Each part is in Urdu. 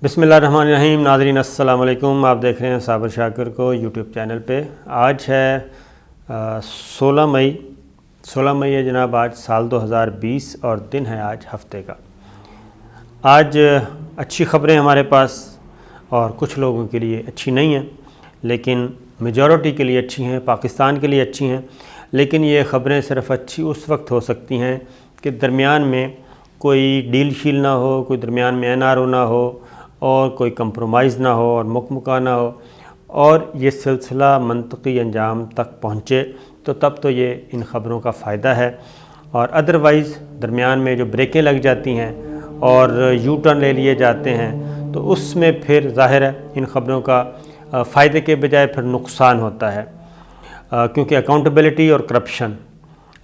بسم اللہ الرحمن الرحیم۔ ناظرین السلام علیکم، آپ دیکھ رہے ہیں صابر شاکر کو یوٹیوب چینل پہ۔ آج ہے 16 مئی ہے جناب، آج سال 2020 اور دن ہے آج ہفتے کا۔ آج اچھی خبریں ہمارے پاس، اور کچھ لوگوں کے لیے اچھی نہیں ہیں، لیکن میجورٹی کے لیے اچھی ہیں، پاکستان کے لیے اچھی ہیں۔ لیکن یہ خبریں صرف اچھی اس وقت ہو سکتی ہیں کہ درمیان میں کوئی ڈیل شیل نہ ہو، کوئی درمیان میں NRO نہ ہو، اور کوئی کمپرومائز نہ ہو اور مکمکا نہ ہو، اور یہ سلسلہ منطقی انجام تک پہنچے تو تب تو یہ ان خبروں کا فائدہ ہے۔ اور ادروائز درمیان میں جو بریکیں لگ جاتی ہیں اور یو ٹرن لے لیے جاتے ہیں تو اس میں پھر ظاہر ہے ان خبروں کا فائدے کے بجائے پھر نقصان ہوتا ہے، کیونکہ اکاؤنٹیبلٹی اور کرپشن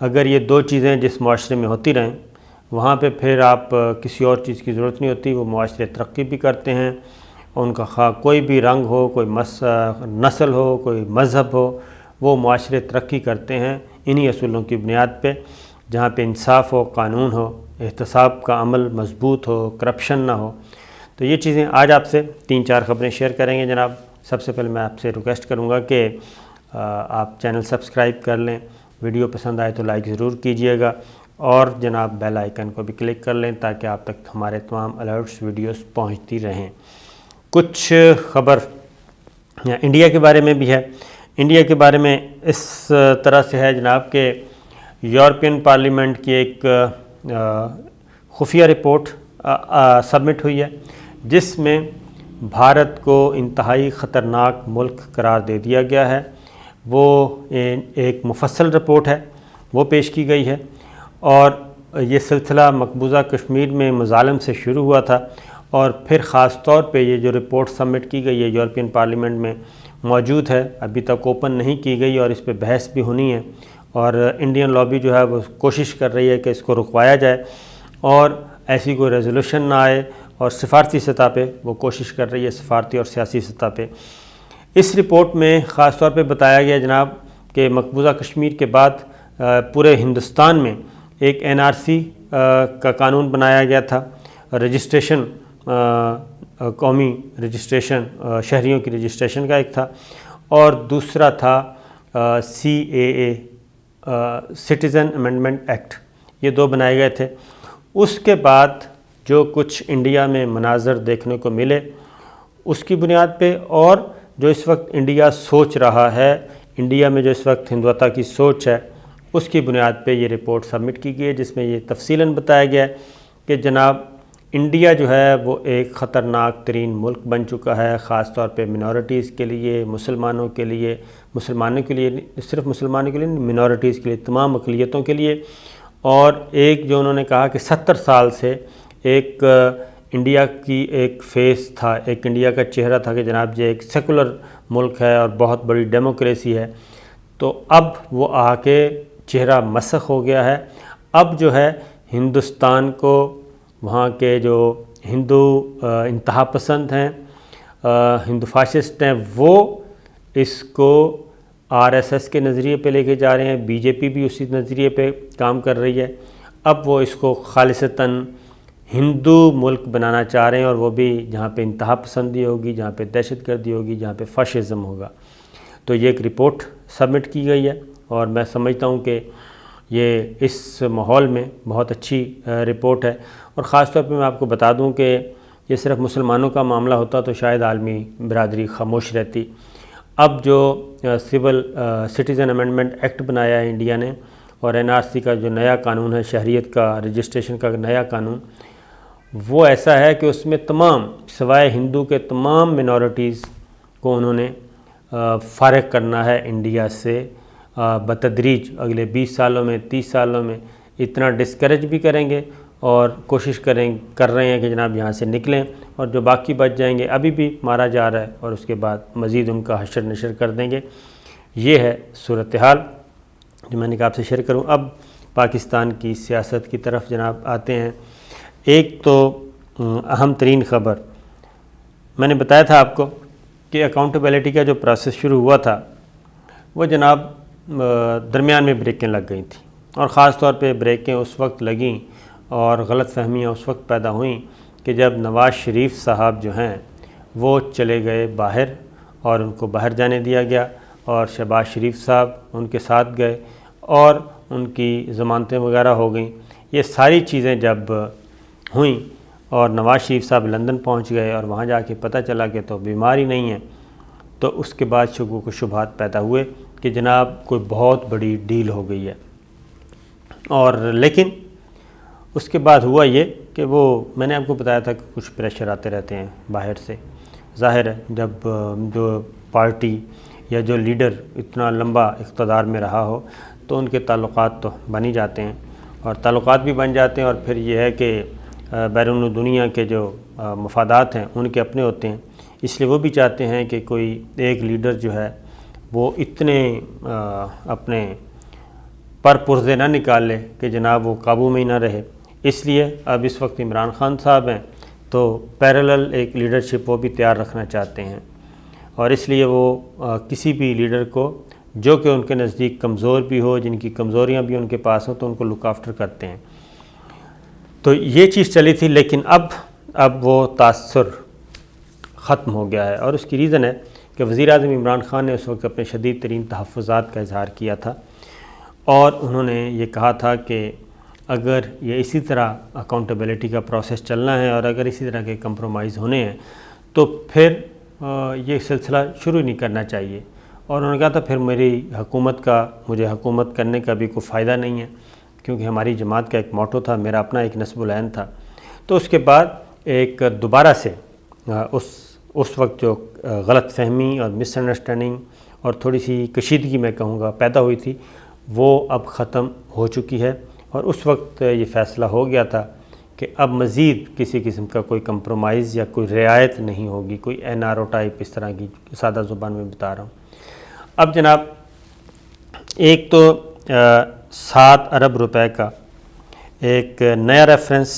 اگر یہ دو چیزیں جس معاشرے میں ہوتی رہیں، وہاں پہ پھر آپ کسی اور چیز کی ضرورت نہیں ہوتی۔ وہ معاشرے ترقی بھی کرتے ہیں، ان کا خواہ کوئی بھی رنگ ہو، کوئی نسل ہو، کوئی مذہب ہو، وہ معاشرے ترقی کرتے ہیں انہی اصولوں کی بنیاد پہ، جہاں پہ انصاف ہو، قانون ہو، احتساب کا عمل مضبوط ہو، کرپشن نہ ہو۔ تو یہ چیزیں آج آپ سے 3-4 خبریں شیئر کریں گے جناب۔ سب سے پہلے میں آپ سے ریکویسٹ کروں گا کہ آپ چینل سبسکرائب کر لیں، ویڈیو پسند آئے تو لائک ضرور کیجئے گا، اور جناب بیل آئیکن کو بھی کلک کر لیں تاکہ آپ تک ہمارے تمام الرٹس ویڈیوز پہنچتی رہیں۔ کچھ خبر انڈیا کے بارے میں بھی ہے۔ انڈیا کے بارے میں اس طرح سے ہے جناب کہ یورپین پارلیمنٹ کی ایک خفیہ رپورٹ سبمٹ ہوئی ہے، جس میں بھارت کو انتہائی خطرناک ملک قرار دے دیا گیا ہے۔ وہ ایک مفصل رپورٹ ہے، وہ پیش کی گئی ہے، اور یہ سلسلہ مقبوضہ کشمیر میں مظالم سے شروع ہوا تھا، اور پھر خاص طور پہ یہ جو رپورٹ سبمٹ کی گئی ہے یورپین پارلیمنٹ میں موجود ہے، ابھی تک اوپن نہیں کی گئی، اور اس پہ بحث بھی ہونی ہے، اور انڈین لابی جو ہے وہ کوشش کر رہی ہے کہ اس کو رکوایا جائے اور ایسی کوئی ریزولوشن نہ آئے، اور سفارتی سطح پہ وہ کوشش کر رہی ہے، سفارتی اور سیاسی سطح پہ۔ اس رپورٹ میں خاص طور پہ بتایا گیا جناب کہ مقبوضہ کشمیر کے بعد پورے ہندوستان میں ایک NRC کا قانون بنایا گیا تھا، رجسٹریشن، قومی رجسٹریشن، شہریوں کی رجسٹریشن کا ایک تھا، اور دوسرا تھا CAA، سٹیزن امینڈمنٹ ایکٹ۔ یہ دو بنائے گئے تھے۔ اس کے بعد جو کچھ انڈیا میں مناظر دیکھنے کو ملے اس کی بنیاد پہ، اور جو اس وقت انڈیا سوچ رہا ہے، انڈیا میں جو اس وقت ہندوتا کی سوچ ہے، اس کی بنیاد پہ یہ رپورٹ سبمٹ کی گئی ہے، جس میں یہ تفصیلاً بتایا گیا ہے کہ جناب انڈیا جو ہے وہ ایک خطرناک ترین ملک بن چکا ہے، خاص طور پہ منورٹیز کے لیے، مسلمانوں کے لیے صرف مسلمانوں کے لیے نہیں، منورٹیز کے لیے، تمام اقلیتوں کے لیے۔ اور ایک جو انہوں نے کہا کہ 70 سال سے ایک انڈیا کی ایک فیس تھا، ایک انڈیا کا چہرہ تھا کہ جناب یہ ایک سیکولر ملک ہے اور بہت بڑی ڈیموکریسی ہے، تو اب وہ آ کے چہرہ مسخ ہو گیا ہے۔ اب جو ہے ہندوستان کو، وہاں کے جو ہندو انتہا پسند ہیں، ہندو فاشسٹ ہیں، وہ اس کو RSS کے نظریے پہ لے کے جا رہے ہیں، BJP بھی اسی نظریے پہ کام کر رہی ہے۔ اب وہ اس کو خالصتاً ہندو ملک بنانا چاہ رہے ہیں، اور وہ بھی جہاں پہ انتہا پسندی ہوگی، جہاں پہ دہشت گردی ہوگی، جہاں پہ فاشزم ہوگا۔ تو یہ ایک رپورٹ سبمٹ کی گئی ہے، اور میں سمجھتا ہوں کہ یہ اس ماحول میں بہت اچھی رپورٹ ہے۔ اور خاص طور پہ میں آپ کو بتا دوں کہ یہ صرف مسلمانوں کا معاملہ ہوتا تو شاید عالمی برادری خاموش رہتی۔ اب جو سٹیزن امینڈمنٹ ایکٹ بنایا ہے انڈیا نے، اور NRC کا جو نیا قانون ہے، شہریت کا رجسٹریشن کا نیا قانون، وہ ایسا ہے کہ اس میں تمام سوائے ہندو کے تمام منورٹیز کو انہوں نے فارغ کرنا ہے انڈیا سے بتدریج، اگلے 20 سالوں میں، 30 سالوں میں اتنا ڈسکریج بھی کریں گے، اور کوشش کر رہے ہیں کہ جناب یہاں سے نکلیں، اور جو باقی بچ جائیں گے ابھی بھی مارا جا رہا ہے، اور اس کے بعد مزید ان کا حشر نشر کر دیں گے۔ یہ ہے صورتحال جو میں نے کہا آپ سے شیئر کروں۔ اب پاکستان کی سیاست کی طرف جناب آتے ہیں۔ ایک تو اہم ترین خبر میں نے بتایا تھا آپ کو کہ اکاؤنٹیبلٹی کا جو پروسیس شروع ہوا تھا وہ جناب درمیان میں بریکیں لگ گئی تھیں، اور خاص طور پہ بریکیں اس وقت لگیں اور غلط فہمیاں اس وقت پیدا ہوئیں کہ جب نواز شریف صاحب جو ہیں وہ چلے گئے باہر اور ان کو باہر جانے دیا گیا اور شہباز شریف صاحب ان کے ساتھ گئے اور ان کی ضمانتیں وغیرہ ہو گئیں، یہ ساری چیزیں جب ہوئیں اور نواز شریف صاحب لندن پہنچ گئے اور وہاں جا کے پتہ چلا کہ تو بیمار ہی نہیں ہے، تو اس کے بعد شکوک و شبہات پیدا ہوئے کہ جناب کوئی بہت بڑی ڈیل ہو گئی ہے۔ اور لیکن اس کے بعد ہوا یہ کہ وہ میں نے آپ کو بتایا تھا کہ کچھ پریشر آتے رہتے ہیں باہر سے، ظاہر ہے جب جو پارٹی یا جو لیڈر اتنا لمبا اقتدار میں رہا ہو تو ان کے تعلقات تو بن ہی جاتے ہیں، اور تعلقات بھی بن جاتے ہیں، اور پھر یہ ہے کہ بیرون دنیا کے جو مفادات ہیں ان کے اپنے ہوتے ہیں، اس لیے وہ بھی چاہتے ہیں کہ کوئی ایک لیڈر جو ہے وہ اتنے اپنے پر پرزے نہ نکال لے کہ جناب وہ قابو میں ہی نہ رہے، اس لیے اب اس وقت عمران خان صاحب ہیں تو پیرالل ایک لیڈرشپ وہ بھی تیار رکھنا چاہتے ہیں، اور اس لیے وہ کسی بھی لیڈر کو جو کہ ان کے نزدیک کمزور بھی ہو، جن کی کمزوریاں بھی ان کے پاس ہوں، تو ان کو لک آفٹر کرتے ہیں۔ تو یہ چیز چلی تھی، لیکن اب وہ تاثر ختم ہو گیا ہے، اور اس کی ریزن ہے کہ وزیر اعظم عمران خان نے اس وقت اپنے شدید ترین تحفظات کا اظہار کیا تھا، اور انہوں نے یہ کہا تھا کہ اگر یہ اسی طرح اکاؤنٹیبلٹی کا پروسیس چلنا ہے اور اگر اسی طرح کے کمپرومائز ہونے ہیں تو پھر یہ سلسلہ شروع نہیں کرنا چاہیے، اور انہوں نے کہا تھا پھر مجھے حکومت کرنے کا بھی کوئی فائدہ نہیں ہے، کیونکہ ہماری جماعت کا ایک موٹو تھا، میرا اپنا ایک نصب العین تھا۔ تو اس کے بعد ایک دوبارہ سے اس وقت جو غلط فہمی اور مس انڈرسٹینڈنگ اور تھوڑی سی کشیدگی میں کہوں گا پیدا ہوئی تھی، وہ اب ختم ہو چکی ہے، اور اس وقت یہ فیصلہ ہو گیا تھا کہ اب مزید کسی قسم کا کوئی کمپرومائز یا کوئی رعایت نہیں ہوگی، کوئی NRO ٹائپ اس طرح کی سادہ زبان میں بتا رہا ہوں۔ اب جناب ایک تو 7 ارب روپے کا ایک نیا ریفرنس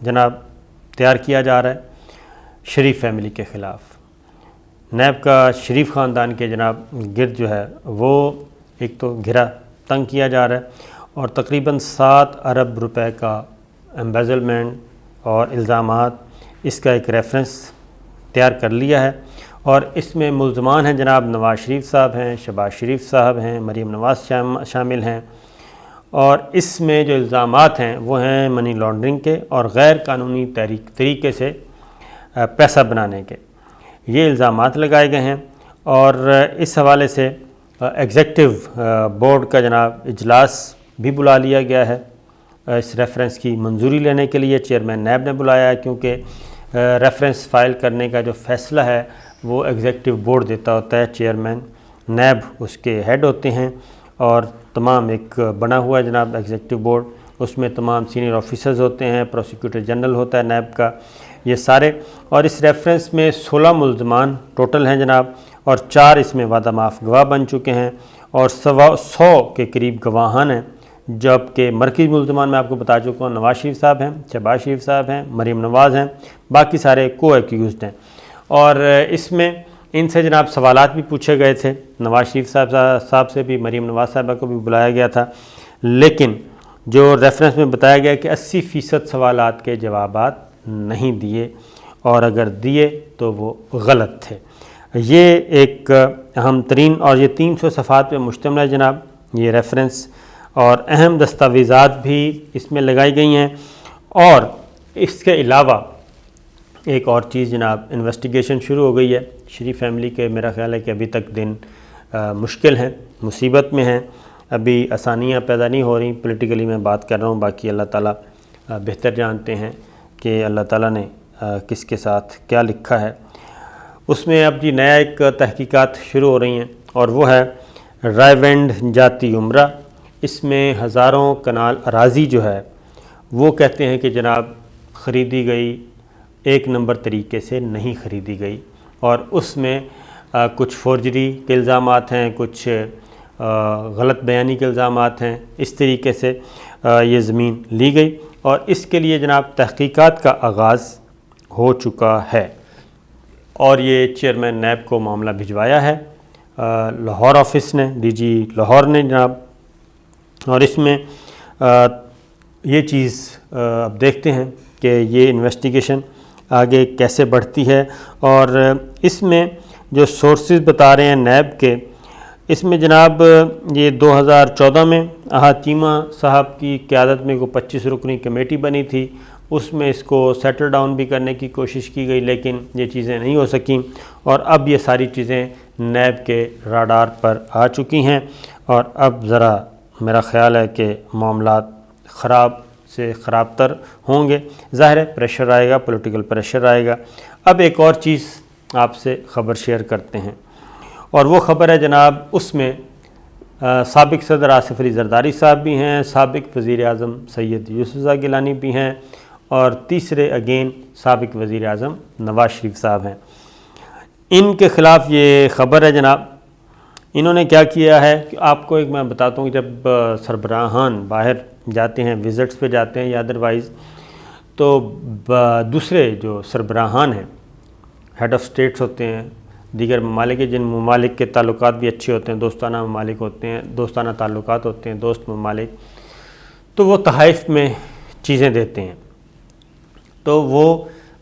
جناب تیار کیا جا رہا ہے شریف فیملی کے خلاف، نیب کا شریف خاندان کے جناب گرد جو ہے وہ ایک تو گھرا تنگ کیا جا رہا ہے، اور تقریباً 7 ارب روپے کا ایمبیزلمنٹ اور الزامات اس کا ایک ریفرنس تیار کر لیا ہے، اور اس میں ملزمان ہیں جناب نواز شریف صاحب ہیں، شہباز شریف صاحب ہیں، مریم نواز شامل ہیں، اور اس میں جو الزامات ہیں وہ ہیں منی لانڈرنگ کے اور غیر قانونی طریقے سے پیسہ بنانے کے، یہ الزامات لگائے گئے ہیں۔ اور اس حوالے سے ایگزیکٹو بورڈ کا جناب اجلاس بھی بلا لیا گیا ہے اس ریفرنس کی منظوری لینے کے لیے، چیئرمین نیب نے بلایا ہے، کیونکہ ریفرنس فائل کرنے کا جو فیصلہ ہے وہ ایگزیکٹو بورڈ دیتا ہوتا ہے، چیئرمین نیب اس کے ہیڈ ہوتے ہیں، اور تمام ایک بنا ہوا ہے جناب ایگزیکٹو بورڈ، اس میں تمام سینئر آفیسرز ہوتے ہیں، پروسیکیوٹر جنرل ہوتا ہے نیب کا، یہ سارے، اور اس ریفرنس میں 16 ملزمان ٹوٹل ہیں جناب، اور 4 اس میں وعدہ معاف گواہ بن چکے ہیں، اور 100 کے قریب گواہان ہیں، جبکہ مرکزی ملزمان میں آپ کو بتا چکا ہوں نواز شریف صاحب ہیں، شہباز شریف صاحب ہیں، مریم نواز ہیں، باقی سارے کو ایکیوزڈ ہیں۔ اور اس میں ان سے جناب سوالات بھی پوچھے گئے تھے، نواز شریف صاحب سے بھی، مریم نواز صاحبہ کو بھی بلایا گیا تھا، لیکن جو ریفرنس میں بتایا گیا کہ 80% سوالات کے جوابات نہیں دیے، اور اگر دیے تو وہ غلط تھے۔ یہ ایک اہم ترین، اور یہ 300 صفحات پہ مشتمل ہے جناب یہ ریفرنس، اور اہم دستاویزات بھی اس میں لگائی گئی ہیں۔ اور اس کے علاوہ ایک اور چیز جناب، انویسٹیگیشن شروع ہو گئی ہے شریف فیملی کے، میرا خیال ہے کہ ابھی تک دن مشکل ہیں، مصیبت میں ہیں، ابھی آسانیاں پیدا نہیں ہو رہی، پولیٹیکلی میں بات کر رہا ہوں، باقی اللہ تعالیٰ بہتر جانتے ہیں کہ اللہ تعالیٰ نے کس کے ساتھ کیا لکھا ہے۔ اس میں اب جی نیا ایک تحقیقات شروع ہو رہی ہیں، اور وہ ہے رائے ونڈ جاتی عمرہ، اس میں ہزاروں کنال اراضی جو ہے وہ کہتے ہیں کہ جناب خریدی گئی ایک نمبر طریقے سے نہیں خریدی گئی، اور اس میں کچھ فورجری کے الزامات ہیں، کچھ غلط بیانی کے الزامات ہیں، اس طریقے سے یہ زمین لی گئی، اور اس کے لیے جناب تحقیقات کا آغاز ہو چکا ہے، اور یہ چیئرمین نیب کو معاملہ بھجوایا ہے لاہور آفس نے، ڈی جی لاہور نے جناب، اور اس میں یہ چیز اب دیکھتے ہیں کہ یہ انویسٹیگیشن آگے کیسے بڑھتی ہے۔ اور اس میں جو سورسز بتا رہے ہیں نیب کے، اس میں جناب یہ 2014 میں احد چیمہ صاحب کی قیادت میں کو 25 رکنی کمیٹی بنی تھی، اس میں اس کو سیٹل ڈاؤن بھی کرنے کی کوشش کی گئی، لیکن یہ چیزیں نہیں ہو سکیں، اور اب یہ ساری چیزیں نیب کے راڈار پر آ چکی ہیں، اور اب ذرا میرا خیال ہے کہ معاملات خراب سے خراب تر ہوں گے۔ ظاہر ہے پریشر آئے گا، پولیٹیکل پریشر آئے گا۔ اب ایک اور چیز آپ سے خبر شیئر کرتے ہیں، اور وہ خبر ہے جناب، اس میں سابق صدر آصف علی زرداری صاحب بھی ہیں، سابق وزیر اعظم سید یوسف رضا گیلانی بھی ہیں، اور تیسرے اگین سابق وزیر اعظم نواز شریف صاحب ہیں۔ ان کے خلاف یہ خبر ہے جناب، انہوں نے کیا کیا ہے کہ آپ کو ایک میں بتاتا ہوں، جب سربراہان باہر جاتے ہیں، وزٹس پہ جاتے ہیں یا ادروائز، تو دوسرے جو سربراہان ہیں، ہیڈ آف اسٹیٹس ہوتے ہیں دیگر ممالک کے، جن ممالک کے تعلقات بھی اچھے ہوتے ہیں، دوستانہ ممالک ہوتے ہیں، دوستانہ تعلقات ہوتے ہیں، دوست ممالک، تو وہ تحائف میں چیزیں دیتے ہیں۔ تو وہ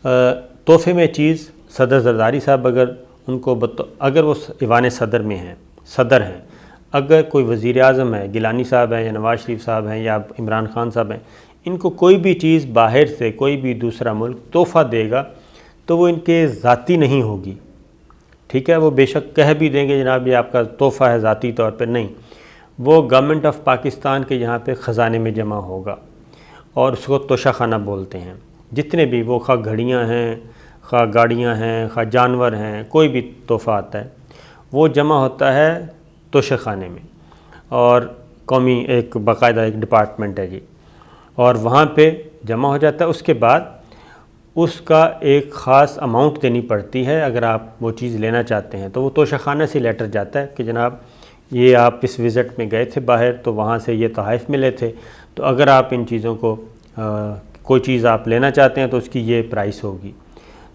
تحفے میں چیز صدر زرداری صاحب اگر وہ ایوان صدر میں ہیں، صدر ہیں، اگر کوئی وزیر اعظم ہے، گیلانی صاحب ہیں یا نواز شریف صاحب ہیں یا عمران خان صاحب ہیں، ان کو کوئی بھی چیز باہر سے کوئی بھی دوسرا ملک تحفہ دے گا تو وہ ان کے ذاتی نہیں ہوگی، ٹھیک ہے؟ وہ بے شک کہہ بھی دیں گے جناب یہ آپ کا تحفہ ہے، ذاتی طور پر نہیں، وہ گورنمنٹ آف پاکستان کے یہاں پہ خزانے میں جمع ہوگا، اور اس کو توشہ خانہ بولتے ہیں۔ جتنے بھی وہ خواہ گھڑیاں ہیں، خواہ گاڑیاں ہیں، خواہ جانور ہیں، کوئی بھی تحفہ آتا ہے وہ جمع ہوتا ہے توشہ خانے میں، اور قومی ایک باقاعدہ ایک ڈپارٹمنٹ ہے جی، اور وہاں پہ جمع ہو جاتا ہے۔ اس کے بعد اس کا ایک خاص اماؤنٹ دینی پڑتی ہے، اگر آپ وہ چیز لینا چاہتے ہیں تو وہ توشہ خانہ سے لیٹر جاتا ہے کہ جناب یہ آپ اس وزٹ میں گئے تھے باہر تو وہاں سے یہ تحائف ملے تھے، تو اگر آپ ان چیزوں کو کوئی چیز آپ لینا چاہتے ہیں تو اس کی یہ پرائس ہوگی،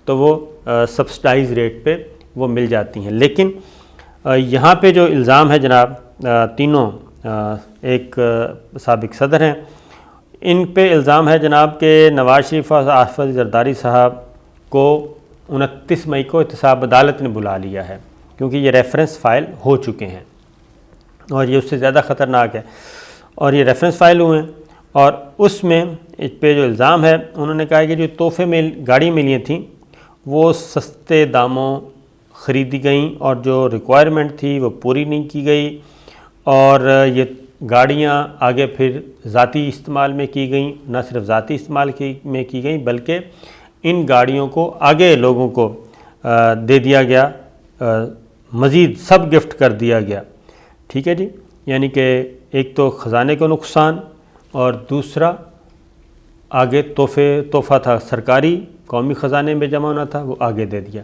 تو وہ سبسڈائز ریٹ پہ وہ مل جاتی ہیں۔ لیکن یہاں پہ جو الزام ہے جناب، تینوں ایک سابق صدر ہیں، ان پہ الزام ہے جناب کہ نواز شریف اور آصف علی زرداری صاحب کو 29 مئی کو احتساب عدالت نے بلا لیا ہے، کیونکہ یہ ریفرنس فائل ہو چکے ہیں اور یہ اس سے زیادہ خطرناک ہے، اور یہ ریفرنس فائل ہوئے ہیں، اور اس میں اس پہ جو الزام ہے انہوں نے کہا کہ جو تحفے میں گاڑی ملی تھیں وہ سستے داموں خریدی گئیں، اور جو ریکوائرمنٹ تھی وہ پوری نہیں کی گئی، اور یہ گاڑیاں آگے پھر ذاتی استعمال میں کی گئیں، نہ صرف ذاتی استعمال میں کی گئیں بلکہ ان گاڑیوں کو آگے لوگوں کو دے دیا گیا، مزید سب گفٹ کر دیا گیا، ٹھیک ہے جی؟ یعنی کہ ایک تو خزانے کو نقصان، اور دوسرا آگے تحفہ تھا سرکاری قومی خزانے میں جمع ہونا تھا، وہ آگے دے دیا۔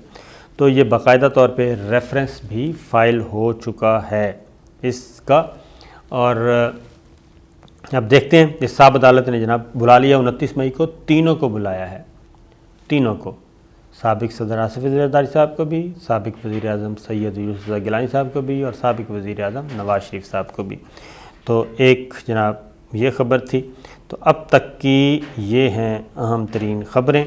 تو یہ باقاعدہ طور پہ ریفرنس بھی فائل ہو چکا ہے اس کا، اور اب دیکھتے ہیں احتساب عدالت نے جناب بلا لیا 29 مئی کو، تینوں کو بلایا ہے، تینوں کو، سابق صدر آصف علی زرداری صاحب کو بھی، سابق وزیر اعظم سید یوسف رضا گیلانی صاحب کو بھی، اور سابق وزیر اعظم نواز شریف صاحب کو بھی۔ تو ایک جناب یہ خبر تھی۔ تو اب تک کی یہ ہیں اہم ترین خبریں۔